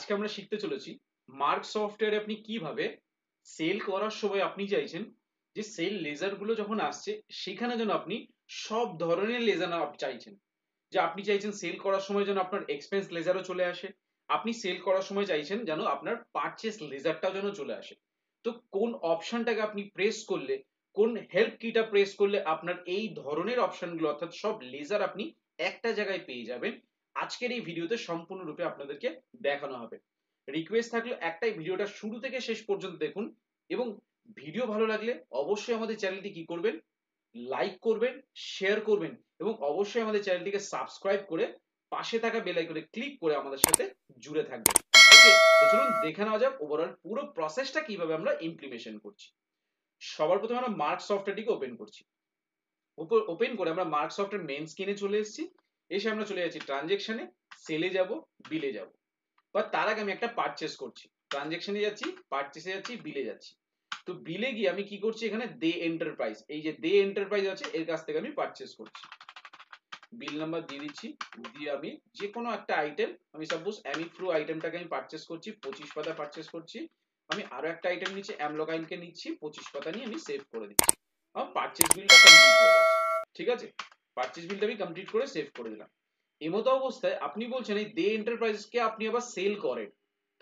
আজকে আমরা শিখতে চলেছি মার্ক সফটওয়্যারে আপনি কিভাবে সেল করার সময় আপনি চাইছেন যে সেল লেজার গুলো যখন আসছে সেখানে যেন আপনি সব ধরনের লেজার চাইছেন, যে আপনি চাইছেন সেল করার সময় যেন আপনার এক্সপেন্স লেজারও চলে আসে, আপনি সেল করার সময় চাইছেন যেন আপনার পারচেস লেজারটাও যেন চলে আসে। তো কোন অপশনটাকে আপনি প্রেস করলে, কোন হেল্প কিটা প্রেস করলে আপনার এই ধরনের অপশনগুলো অর্থাৎ সব লেজার আপনি একটা জায়গায় পেয়ে যাবেন, আজকের এই ভিডিওতে সম্পূর্ণরূপে আপনাদেরকে দেখানো হবে। রিকোয়েস্ট থাকলে একটাই, ভিডিওটা শুরু থেকে শেষ পর্যন্ত দেখুন এবং ভিডিও ভালো লাগলে অবশ্যই আমাদের চ্যানেলটি কি করবেন, লাইক করবেন, শেয়ার করবেন এবং অবশ্যই আমাদের চ্যানেলটিকে সাবস্ক্রাইব করে পাশে থাকা বেল আইকনে ক্লিক করে আমাদের সাথে জুড়ে থাকবেন। ওকে, তো চলুন দেখে নেওয়া যাক ওভারঅল পুরো প্রসেসটা কিভাবে আমরা ইমপ্লিমেন্টেশন করছি। সবার প্রথমে আমরা মার্ক সফটওয়্যারটিকে ওপেন করছি। ওপেন করে আমরা মার্ক সফটওয়্যার মেন স্ক্রিনে চলে এসেছি, এসে আমরা চলে যাচ্ছি ট্রানজেকশনে, সেলে যাব, বিলে যাব। বা তার আগে আমি একটা পারচেস করছি, ট্রানজেকশনে যাচ্ছি, পারচেসে যাচ্ছি, বিলে যাচ্ছি। তো বিলে গিয়ে আমি কি করছি, এখানে দে এন্টারপ্রাইজ, এই যে দে এন্টারপ্রাইজ আছে এর কাছ থেকে আমি পারচেস করছি। বিল নাম্বার দিয়ে দিচ্ছি, দিয়ে আমি যে কোনো একটা আইটেম, আমি সাপোজ অ্যামিফ্লু আইটেমটাকে আমি পারচেস করছি, 25 পাতা পারচেস করছি। আমি আরো একটা আইটেম নিচ্ছি, অ্যামলোকাইনকে নিচ্ছি, 25 পাতা নিয়ে আমি সেভ করে দিচ্ছি। আমার পারচেস বিলটা কমপ্লিট হয়ে গেছে। ঠিক আছে, পারচেস বিলটা আমি কমপ্লিট করে সেভ করে দিলাম। এমতো অবস্থায় আপনি বলছেন এই দে এন্টারপ্রাইজকে আপনি আবার সেল করেন,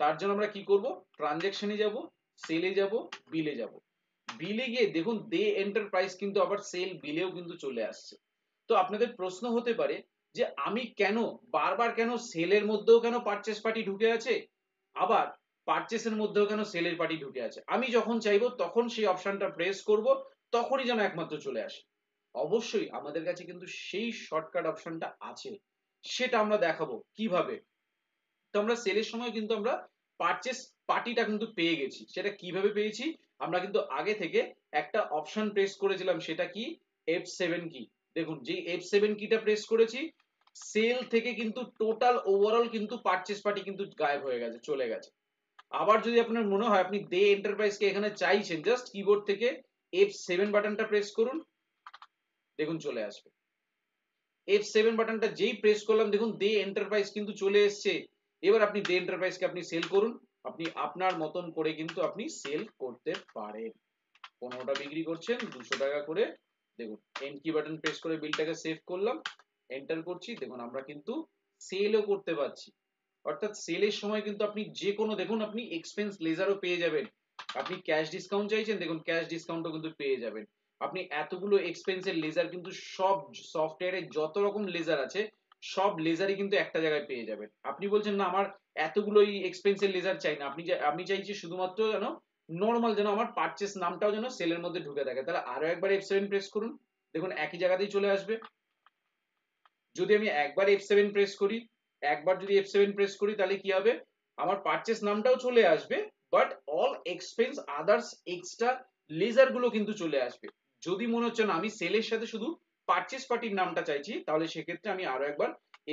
তার জন্য আমরা কি করব, ট্রানজেকশনে যাব, সেলে যাব, বিলে যাব। বিলে গিয়ে দেখুন দে এন্টারপ্রাইজ কিন্তু আবার সেল বিলেও কিন্তু চলে আসছে। তো আপনাদের প্রশ্ন হতে পারে যে আমি কেন বারবার কেন সেলের মধ্যেও কেন পারচেস পার্টি ঢুকে আছে, আবার পারচেসের মধ্যেও কেন সেলের পার্টি ঢুকে আছে, আমি যখন চাইবো তখন সেই অপশনটা প্রেস করব, তখনই যেন একমাত্র চলে আসে। অবশ্যই আমাদের কাছে কিন্তু সেই শর্টকাট অপশনটা আছে, সেটা আমরা দেখাবো কিভাবে। তো আমরা সেলের সময় কিন্তু আমরা পারচেস পার্টিটা কিন্তু পেয়ে গেছি। সেটা কিভাবে পেয়েছি, আমরা কিন্তু আগে থেকে একটা অপশন প্রেস করেছিলাম, সেটা কি F7 কি। দেখুন যে F7 কিটা প্রেস করেছি, সেল থেকে কিন্তু টোটাল ওভারঅল কিন্তু পারচেস পার্টি কিন্তু গায়েব হয়ে গেছে, চলে গেছে। আবার যদি আপনার মনে হয় আপনি দে এন্টারপ্রাইজকে এখানে চাইছেন, জাস্ট কিবোর্ড থেকে F7 বাটনটা প্রেস করুন, দেখুন চলে আসবে। F7 বাটনটা যেই প্রেস করলাম দেখুন দে এন্টারপ্রাইজ কিন্তু চলে এসেছে। এবার আপনি দে এন্টারপ্রাইজকে আপনি সেল করুন, আপনি আপনার মতন করে কিন্তু আপনি সেল করতে পারেন। 15টা বিক্রি করছেন 200 টাকা করে। দেখুন এন্ড কি বাটন প্রেস করে বিলটাকে সেভ করলাম, এন্টার করছি, দেখুন আমরা কিন্তু সেলও করতে পারছি। অর্থাৎ সেলের সময় কিন্তু আপনি যে কোনো, দেখুন আপনি এক্সপেন্স লেজারও পেয়ে যাবেন, আপনি ক্যাশ ডিসকাউন্ট চাইছেন, দেখুন ক্যাশ ডিসকাউন্টও কিন্তু পেয়ে যাবেন। আপনি এতগুলো এক্সপেন্সের লেজার কিন্তু সব সফটওয়্যারে যত রকম লেজার আছে সব লেজারই কিন্তু একটা জায়গায় পেয়ে যাবেন। আপনি বলছেন না আমার এতগুলোই এক্সপেন্সের লেজার চাই না, আমি চাইছি শুধুমাত্র যেন নর্মাল, যেন আমার পারচেস নামটাও যেন সেলের মধ্যে ঢুকে থাকে। তাহলে আরো একবার F7 প্রেস করুন, দেখুন একই জায়গাতেই চলে আসবে। যদি আমি একবার F7 প্রেস করি, একবার যদি F7 প্রেস করি তাহলে কি হবে, আমার পারচেস নামটাও চলে আসবে, but all expense others extra ledger গুলো কিন্তু চলে আসবে। যদি মনে হচ্ছে না আমি সেলের সাথে শুধু পারচেস পার্টির নামটা চাইছি, তাহলে সেক্ষেত্রে আমি আরো একবার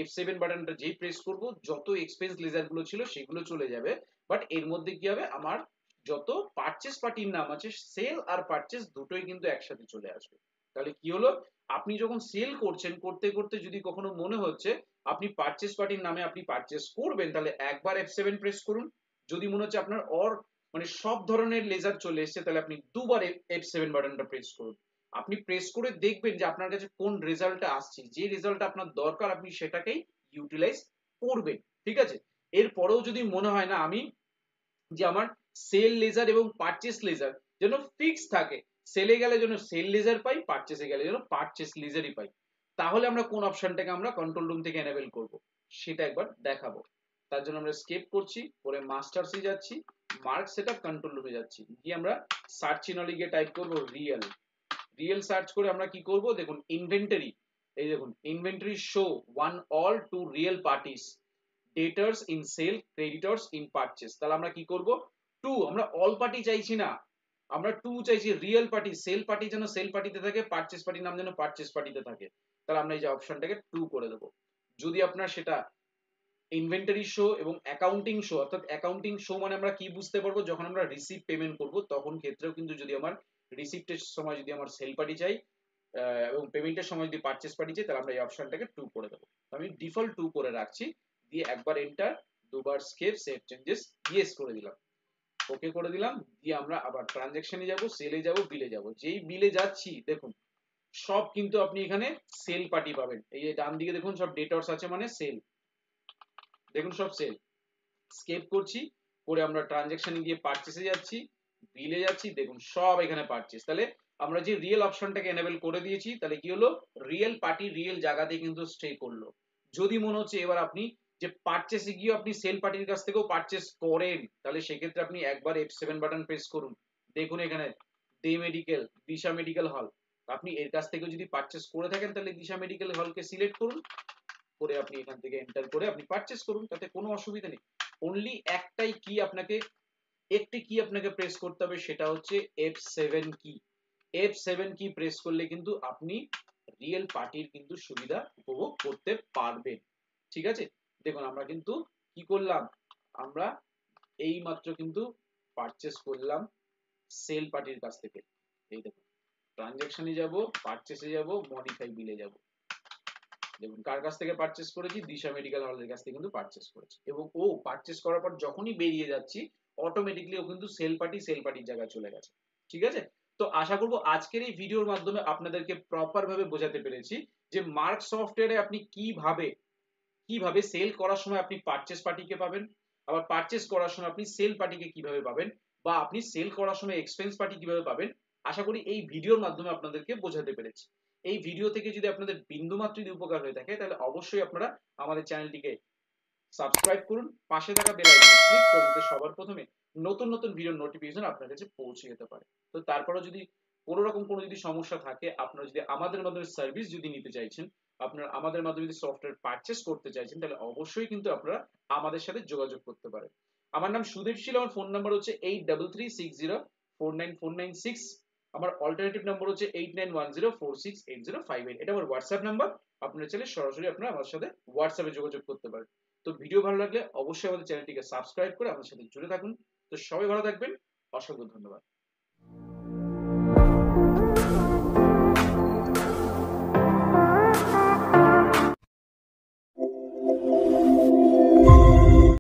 F7 বাটনটা যেই প্রেস করব যত এক্সপেন্স লেজার গুলো ছিল সেগুলো চলে যাবে, বাট এর মধ্যে কি হবে, আমার যত পারচেস পার্টির নাম আছে সেল আর পারচেস দুটোই কিন্তু একসাথে চলে আসবে। তাহলে কি হলো, আপনি যখন সেল করছেন করতে করতে যদি কখনো মনে হচ্ছে আপনি পারচেস পার্টির নামে আপনি পারচেস করবেন, তাহলে একবার F7 প্রেস করুন। যদি মনে হচ্ছে আপনার মানে সব ধরনের লেজার চলে এসেছে, তাহলে আপনি দুবার F7 বাটনটা প্রেস করুন। আপনি প্রেস করে দেখবেন যে আপনার কাছে কোন রেজাল্টটা আসছে, যে রেজাল্টটা আপনার দরকার আপনি সেটাকেই ইউটিলাইজ করবেন। ঠিক আছে, এরপরেও যদি মনে হয় না আমি, যে আমার সেল লেজার এবং পারচেস লেজার যেন ফিক্স থাকে, সেলে গেলে যেন সেল লেজার পাই, পারচেসে গেলে যেন পারচেস লেজারই পাই, তাহলে আমরা কোন অপশনটাকে আমরা কন্ট্রোল রুম থেকে এনেবল করব সেটা একবার দেখাবো। তার জন্য আমরা স্কেপ করছি, পরে মাস্টার্সে যাচ্ছি, মার্ক সেটআপ কন্ট্রোল রুমে যাচ্ছি, গিয়ে আমরা সার্চ ইনলে গিয়ে টাইপ করব রিয়েল। রিয়েল সার্চ করে আমরা কি করব, দেখুন ইনভেন্টরি, এই দেখুন inventory show one all to real parties, debtors in sale, creditors in purchase. তাহলে আমরা কি করব, টু, আমরা অল পার্টি চাইছি না, আমরা টু চাইছি, রিয়েল পার্টি, সেল পার্টি যেন সেল পার্টিতে থাকে, পারচেস পার্টির নাম যেন পারচেস পার্টিতে থাকে। তাহলে আমরা এই যে অপশনটাকে টু করে দেবো। যদি আপনার সেটা ইনভেন্টরি শো এবং অ্যাকাউন্টিং শো, অর্থাৎ অ্যাকাউন্টিং শো মানে আমরা কি বুঝতে পারবো, যখন আমরা রিসিভ পেমেন্ট করব তখন ক্ষেত্রেও কিন্তু যদি আমার রিসিপ্টের সময় যদি আমার সেল পার্টি চাই এবং পেমেন্টের সময় যদি পারচেস পার্টি চাই, তাহলে আমরা এই অপশনটাকে টু করে দেবো। আমি ডিফল্ট টু করে রাখছি, দিয়ে একবার এন্টার, দুবার স্কেপ সেভ চেঞ্জেস ইয়েস করে দিলাম, ওকে করে দিলাম। দিয়ে আমরা আবার ট্রানজ্যাকশনে যাব, সেলে যাব, বিলে যাব। যেই বিলে যাচ্ছি দেখুন সব কিন্তু আপনি এখানে সেল পার্টি পাবেন। এই যে ডান দিকে দেখুন সব ডেটর্স আছে মানে সেল, দেখুন সব সেল। স্কেপ করছি, করে আমরা ট্রানজ্যাকশনে গিয়ে পারচেসে যাচ্ছি, বিলে যাচ্ছি, দেখুন সব এখানে পারচেস। তাহলে আমরা যে রিয়েল অপশনটাকে এনেবল করে দিয়েছি, তাহলে কি হলো, রিয়েল পার্টি রিয়েল জায়গাতে কিন্তু স্টে করলো। যদি মনে হচ্ছে এবার আপনি যে পারচেসে গিয়ে আপনি সেল পার্টির কাছ থেকেও পারচেস করেন, তাহলে সেক্ষেত্রে আপনি একবার F7 বাটন প্রেস করুন। দেখুন এখানে দে মেডিকেল, দিশা মেডিকেল হল, আপনি এর কাছ থেকে যদি পারচেস করে থাকেন তাহলে দিশা মেডিকেল হলকে সিলেক্ট করুন, করে আপনি এখান থেকে এন্টার করে আপনি পারচেস করুন, তাতে কোনো অসুবিধা নেই। অনলি একটাই কি আপনাকে, একটি কি আপনাকে প্রেস করতে হবে, সেটা হচ্ছে F7 কি। F7 কি প্রেস করলে কিন্তু আপনি রিয়েল পার্টির কিন্তু সুবিধা উপভোগ করতে পারবেন। ঠিক আছে, দেখুন আমরা কিন্তু কি করলাম, আমরা এই মাত্র কিন্তু পারচেস করলাম সেল পার্টির কাছ থেকে। এই দেখুন ট্রানজ্যাকশনে যাব, পারচেসে যাব, মডিফাই বিলে যাব, দেখুন কার কাছ থেকে পারচেস করেছি, দিশা মেডিকেল হলের কাছ থেকে কিন্তু পারচেস করেছি। এবং ও পারচেস করার পর যখনই বেরিয়ে যাচ্ছি অটোমেটিকলি ও কিন্তু সেল পার্টির জায়গায় চলে গেছে। ঠিক আছে, তো আশা করব আজকের এই ভিডিওর মাধ্যমে আপনাদেরকে প্রপার ভাবে বোঝাতে পেরেছি যে মার্ক সফটওয়্যারে আপনি কিভাবে সেল করার সময় আপনি পারচেস পার্টিকে পাবেন, আবার পারচেস করার সময় আপনি সেল পার্টিকে কিভাবে পাবেন, বা আপনি সেল করার সময় এক্সপেন্স পার্টি কিভাবে পাবেন। আশা করি এই ভিডিওর মাধ্যমে আপনাদেরকে বোঝাতে পেরেছি। এই ভিডিও থেকে যদি আপনাদের বিন্দুমাত্র যদি উপকার হয়ে থাকে তাহলে অবশ্যই আপনারা আমাদের চ্যানেলটিকে সাবস্ক্রাইব করুন, পাশে থাকা বেল আইকনে ক্লিক করুন, যাতে সবার প্রথমে নতুন নতুন ভিডিওর নোটিফিকেশন আপনার কাছে পৌঁছে যেতে পারে। তো তারপরেও যদি কোনো রকম কোনো যদি সমস্যা থাকে, আপনারা যদি আমাদের মাধ্যমে সার্ভিস যদি নিতে চাইছেন, আপনারা আমাদের মাধ্যমে যদি সফটওয়্যার পারচেস করতে চাইছেন, তাহলে অবশ্যই কিন্তু আপনারা আমাদের সাথে যোগাযোগ করতে পারেন। আমার নাম সুদীপ শীল, আমার ফোন নাম্বার হচ্ছে 8336049496। আমার অল্টারনেটিভ নাম্বার হচ্ছে 8910468058। এটা আমার হোয়াটসঅ্যাপ নাম্বার, আপনারা চাইলে সরাসরি আপনারা আমার সাথে হোয়াটসঅ্যাপে যোগাযোগ করতে পারেন। তো ভিডিও ভালো লাগলে অবশ্যই আমাদের চ্যানেলটিকে সাবস্ক্রাইব করে আমাদের সাথে জুড়ে থাকুন। তো সবাই ভালো থাকবেন, অসংখ্য ধন্যবাদ।